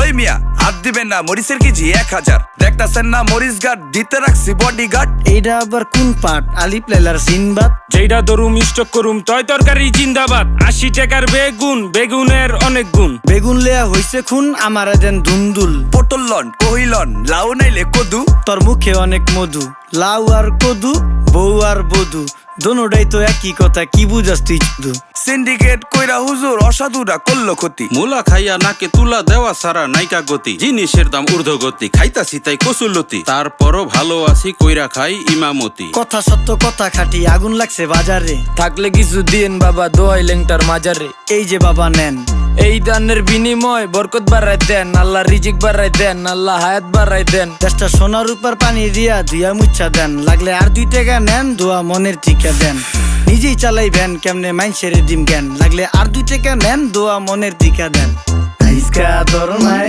ওই মিয়া হাত দিবেন না, মরিচের কেজি 1000। দেখতাছেন না মরিচ গার্ড দিতে রাখছি বডি গার্ড। এইটা আবার কোন পাট? আলিপ লেলার সিনবাদ। যেইটা ধরুম স্টক করুম তয় তরকারি জিন্দাবাদ। 80 টাকার বেগুন, বেগুনের অনেক গুণ। বেগুন লেয়া হইছে খুন, আমারে দেন দুন্দুল। পটল লন, কহিলন, লাউ নাইলে কদু। তোর মুখে অনেক মধু, লাউ আর কদু, বউ আর বধু, দোনোটাই তো একই কথা, কি বুঝাস তুই শুধু? সিন্ডিকেট কইরা হুজুর অসাধুরা করলো ক্ষতি। মুলা খাইয়া নাকে তুলা দেওয়া সারা নাইকা গতি। জিনিসের দাম ঊর্ধ্বগতি, খাইতাছি তাই কসুলতি। তারপরও ভালো আছি কইরা খাই ইমামতি। কথা সত্য কথা খাটি, আগুন লাগছে বাজারে। থাকলে কিছু দিন বাবা, দোয়াই লেংটার মাজারে। এই যে বাবা নেন, এই দানের বিনিময় বরকত বাড়াই দেন, আল্লাহ রিজিক বাড়াই দেন, আল্লাহ হায়াত বাড়াই দেন। দেশটা সোনার উপর পানি দিয়া ধুয়া মুচ্ছা দেন, লাগলে আর 2 টাকা নেন, দোয়া মনের টিকা দেন। নিজেই চালাই ভ্যান, কেমনে মাইনসেরে দিম জ্ঞান, লাগলে আর 2 টাকা নেন, দোয়া মনের টিকা দেন। আইসকা ধর নাই